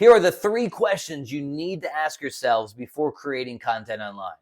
Here are the 3 questions you need to ask yourselves before creating content online.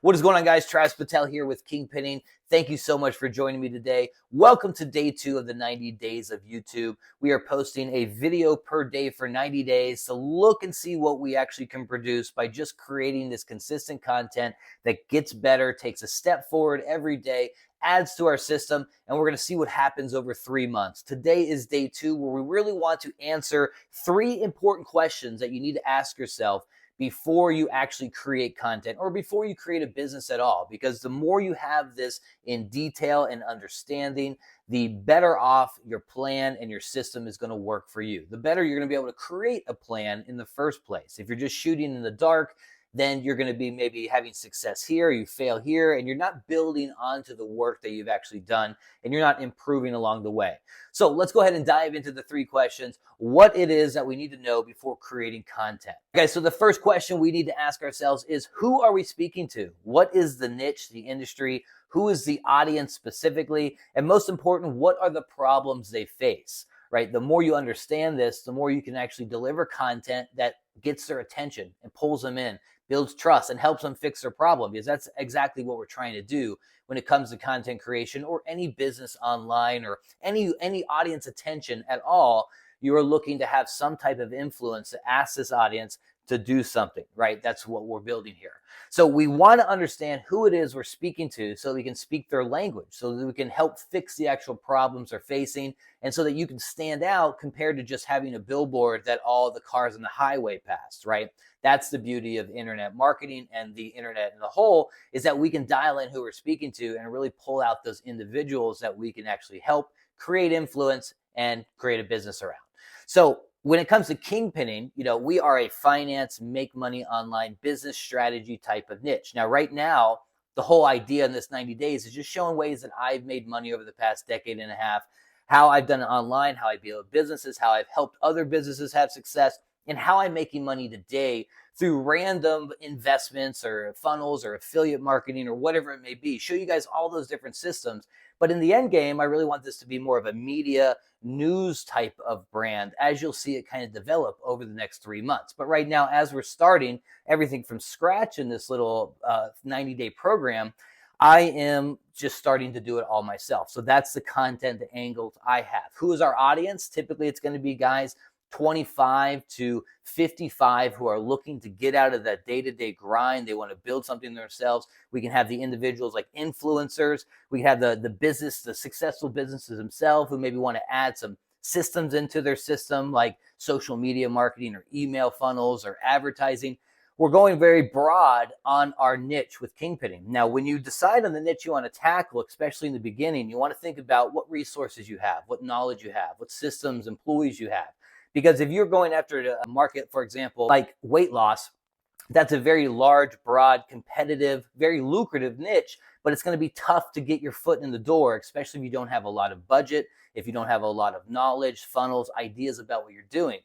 What is going on, guys? Travis Patel here with Kingpinning. Thank you so much for joining me today. Welcome to day 2 of the 90 days of YouTube. We are posting a video per day for 90 days to look and see what we actually can produce by just creating this consistent content that gets better, takes a step forward every day, adds to our system, and we're going to see what happens over 3 months. Today is day 2, where we really want to answer 3 important questions that you need to ask yourself before you actually create content or before you create a business at all. Because the more you have this in detail and understanding, the better off your plan and your system is going to work for you. The better you're going to be able to create a plan in the first place. If you're just shooting in the dark, then you're going to be maybe having success here, you fail here, and you're not building onto the work that you've actually done, and you're not improving along the way. So let's go ahead and dive into the 3 questions, what it is that we need to know before creating content. Okay, so the first question we need to ask ourselves is, who are we speaking to? What is the niche, the industry? Who is the audience specifically? And most important, what are the problems they face? Right? The more you understand this, the more you can actually deliver content that gets their attention and pulls them in, builds trust, and helps them fix their problem, because that's exactly what we're trying to do when it comes to content creation or any business online or any audience attention at all. You are looking to have some type of influence to ask this audience to do something, right? That's what we're building here. So we want to understand who it is we're speaking to so we can speak their language, so that we can help fix the actual problems they're facing, and so that you can stand out compared to just having a billboard that all the cars on the highway passed, right? That's the beauty of internet marketing and the internet in the whole, is that we can dial in who we're speaking to and really pull out those individuals that we can actually help create influence and create a business around. So when it comes to kingpinning, we are a finance, make money online business strategy type of niche. Now, right now, the whole idea in this 90 days is just showing ways that I've made money over the past decade and a half, how I've done it online, how I build businesses, how I've helped other businesses have success, and how I'm making money today through random investments or funnels or affiliate marketing or whatever it may be. Show you guys all those different systems. But in the end game, I really want this to be more of a media news type of brand, as you'll see it kind of develop over the next 3 months. But right now, as we're starting everything from scratch in this little 90-day program, I am just starting to do it all myself. So that's the content, the angles I have. Who is our audience? Typically, it's going to be guys 25 to 55 who are looking to get out of that day-to-day grind. They want to build something themselves. We can have the individuals like influencers. We have the successful businesses themselves who maybe want to add some systems into their system, like social media marketing or email funnels or advertising. We're going very broad on our niche with kingpinning. Now, when you decide on the niche you want to tackle, especially in the beginning, you want to think about what resources you have, what knowledge you have, what systems, employees you have. Because if you're going after a market, for example, like weight loss, that's a very large, broad, competitive, very lucrative niche, but it's going to be tough to get your foot in the door, especially if you don't have a lot of budget, if you don't have a lot of knowledge, funnels, ideas about what you're doing.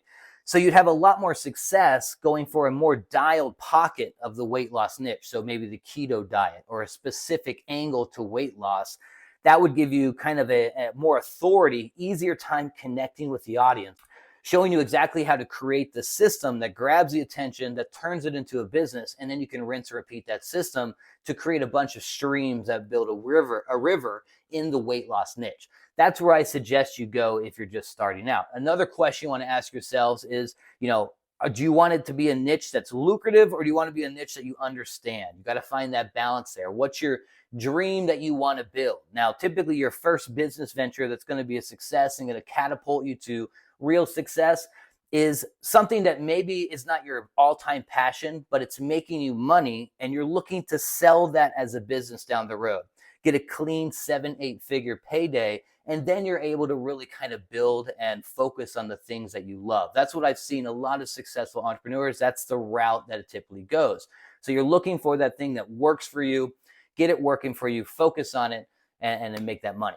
So you'd have a lot more success going for a more dialed pocket of the weight loss niche. So maybe the keto diet or a specific angle to weight loss. That would give you kind of a more authority, easier time connecting with the audience, showing you exactly how to create the system that grabs the attention, that turns it into a business, and then you can rinse and repeat that system to create a bunch of streams that build a river in the weight loss niche. That's where I suggest you go if you're just starting out. Another question you want to ask yourselves is, do you want it to be a niche that's lucrative, or do you want to be a niche that you understand? You got to find that balance there. What's your dream that you want to build? Now, typically your first business venture that's going to be a success and going to catapult you to real success is something that maybe is not your all-time passion, but it's making you money, and you're looking to sell that as a business down the road. Get a clean 7-8 figure payday, and then you're able to really kind of build and focus on the things that you love. That's what I've seen a lot of successful entrepreneurs. That's the route that it typically goes. So you're looking for that thing that works for you, get it working for you, focus on it, and then make that money.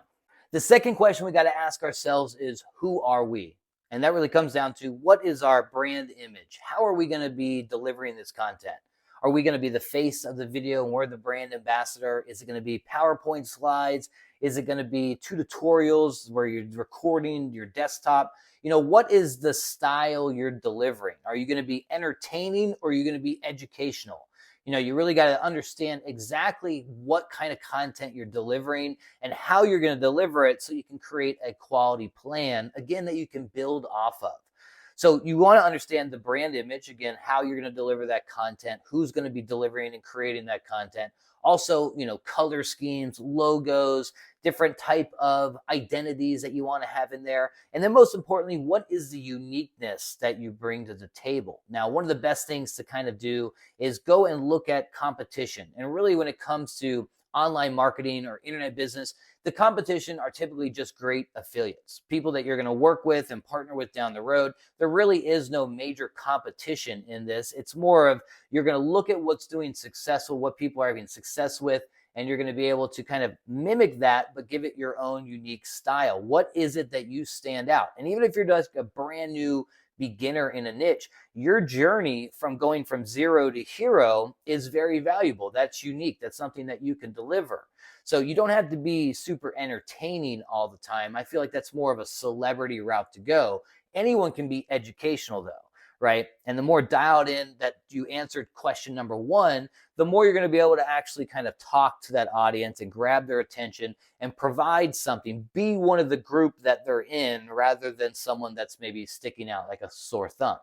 The second question we got to ask ourselves is, who are we? And that really comes down to, what is our brand image? How are we going to be delivering this content? Are we going to be the face of the video and we're the brand ambassador? Is it going to be PowerPoint slides? Is it going to be tutorials where you're recording your desktop? What is the style you're delivering? Are you going to be entertaining or are you going to be educational? You really got to understand exactly what kind of content you're delivering and how you're going to deliver it so you can create a quality plan, again, that you can build off of. So you want to understand the brand image, again, how you're going to deliver that content, who's going to be delivering and creating that content. Also, color schemes, logos, different type of identities that you want to have in there. And then most importantly, what is the uniqueness that you bring to the table? Now, one of the best things to kind of do is go and look at competition. And really when it comes to online marketing or internet business, the competition are typically just great affiliates, people that you're going to work with and partner with down the road. There really is no major competition in this. It's more of you're going to look at what's doing successful, what people are having success with, and you're going to be able to kind of mimic that, but give it your own unique style. What is it that you stand out? And even if you're just a brand new beginner in a niche, your journey from going from zero to hero is very valuable. That's unique. That's something that you can deliver. So you don't have to be super entertaining all the time. I feel like that's more of a celebrity route to go. Anyone can be educational though, right? And the more dialed in that you answered question number one, the more you're going to be able to actually kind of talk to that audience and grab their attention and provide something. Be one of the group that they're in rather than someone that's maybe sticking out like a sore thumb.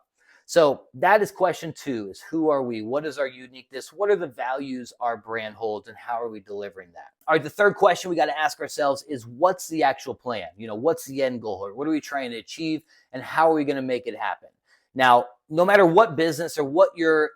So that is question two, is who are we? What is our uniqueness? What are the values our brand holds and how are we delivering that? All right, the third question we got to ask ourselves is what's the actual plan? What's the end goal or what are we trying to achieve and how are we going to make it happen? Now, no matter what business or what your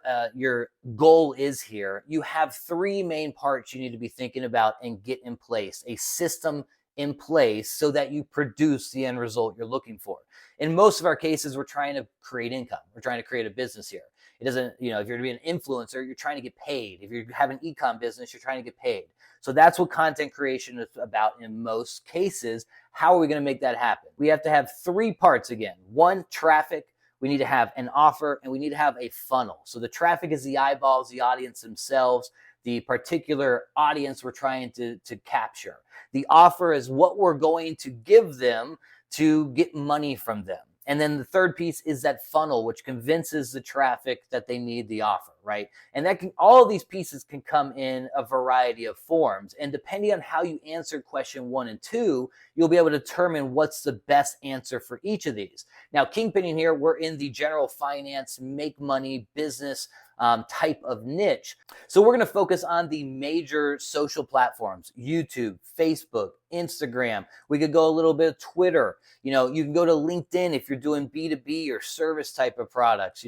goal is here, you have three main parts you need to be thinking about and get in place, a system in place so that you produce the end result you're looking for. In most of our cases, we're trying to create income. We're trying to create a business here. It doesn't, if you're going to be an influencer, you're trying to get paid. If you have an e-com business, you're trying to get paid. So that's what content creation is about in most cases. How are we going to make that happen? We have to have three parts again. One, traffic. We need to have an offer and we need to have a funnel. So the traffic is the eyeballs, the audience themselves, the particular audience we're trying to capture. The offer is what we're going to give them to get money from them. And then the third piece is that funnel, which convinces the traffic that they need the offer, right? And all of these pieces can come in a variety of forms. And depending on how you answered question 1 and 2, you'll be able to determine what's the best answer for each of these. Now, Kingpinning here, we're in the general finance, make money, business type of niche. So we're going to focus on the major social platforms: YouTube, Facebook, Instagram. We could go a little bit of Twitter. You can go to LinkedIn if you're doing B2B or service type of products.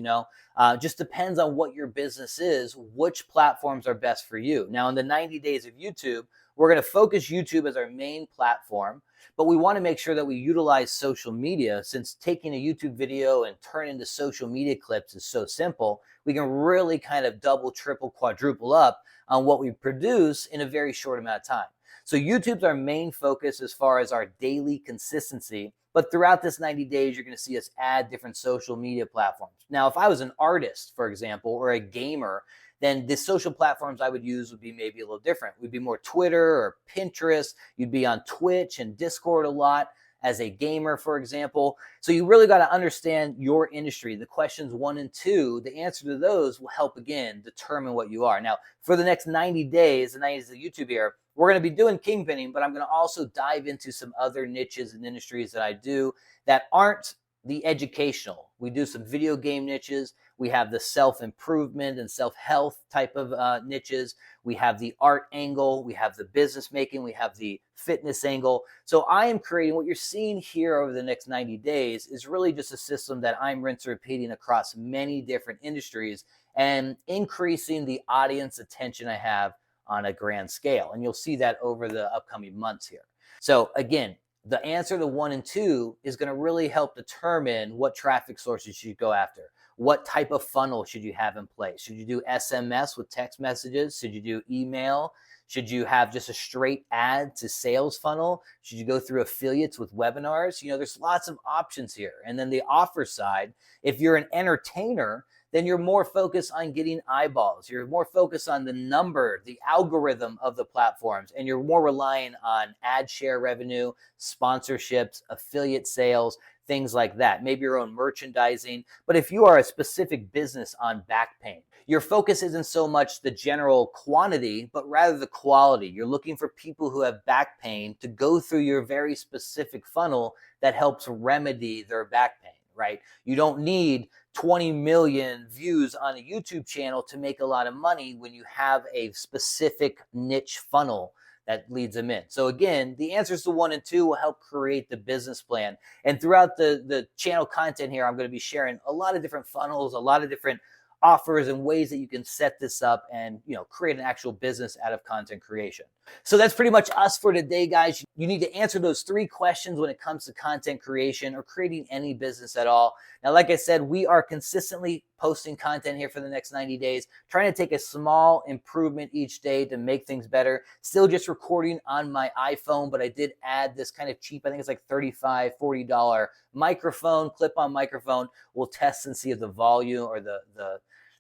Just depends on what your business is, which platforms are best for you. Now, in the 90 days of YouTube, we're going to focus YouTube as our main platform, but we want to make sure that we utilize social media. Since taking a YouTube video and turning into social media clips is so simple, we can really kind of double, triple, quadruple up on what we produce in a very short amount of time. So YouTube's our main focus as far as our daily consistency. But throughout this 90 days, you're going to see us add different social media platforms. Now, if I was an artist, for example, or a gamer, then the social platforms I would use would be maybe a little different. We'd be more Twitter or Pinterest. You'd be on Twitch and Discord a lot as a gamer, for example. So you really got to understand your industry. The questions 1 and 2, the answer to those will help, again, determine what you are. Now, for the next 90 days, the 90 days of YouTube here, we're going to be doing Kingpinning, but I'm going to also dive into some other niches and industries that I do that aren't the educational. We do some video game niches. We have the self-improvement and self-health type of niches. We have the art angle. We have the business making. We have the fitness angle. So I am creating what you're seeing here over the next 90 days is really just a system that I'm rinse and repeating across many different industries and increasing the audience attention I have on a grand scale. And you'll see that over the upcoming months here. So again, the answer to 1 and 2 is going to really help determine what traffic sources you should go after. What type of funnel should you have in place? Should you do SMS with text messages? Should you do email? Should you have just a straight ad to sales funnel? Should you go through affiliates with webinars? There's lots of options here. And then the offer side, if you're an entertainer, then you're more focused on getting eyeballs. You're more focused on the number, the algorithm of the platforms, and you're more relying on ad share revenue, sponsorships, affiliate sales, things like that. Maybe your own merchandising. But if you are a specific business on back pain, your focus isn't so much the general quantity, but rather the quality. You're looking for people who have back pain to go through your very specific funnel that helps remedy their back pain, right? You don't need 20 million views on a YouTube channel to make a lot of money when you have a specific niche funnel that leads them in. So again, the answers to 1 and 2 will help create the business plan. And throughout the channel content here, I'm going to be sharing a lot of different funnels, a lot of different offers and ways that you can set this up and create an actual business out of content creation. So that's pretty much us for today, guys. You need to answer those 3 questions when it comes to content creation or creating any business at all. Now, like I said, we are consistently posting content here for the next 90 days, trying to take a small improvement each day to make things better. Still just recording on my iPhone, but I did add this kind of cheap, I think it's like $35, $40 microphone, clip-on microphone. We'll test and see if the volume or the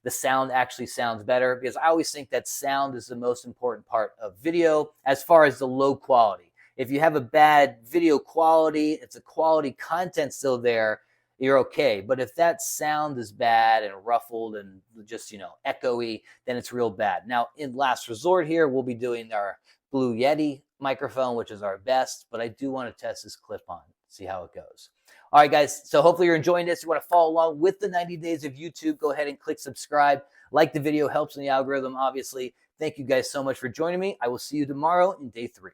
sound actually sounds better, because I always think that sound is the most important part of video as far as the low quality. If you have a bad video quality, if the quality content still there, you're okay. But if that sound is bad and ruffled and just, echoey, then it's real bad. Now, in last resort here, we'll be doing our Blue Yeti microphone, which is our best, but I do want to test this clip-on, see how it goes. All right, guys, so hopefully you're enjoying this. You want to follow along with the 90 days of YouTube, go ahead and click subscribe. Like the video, helps in the algorithm, obviously. Thank you guys so much for joining me. I will see you tomorrow in day 3.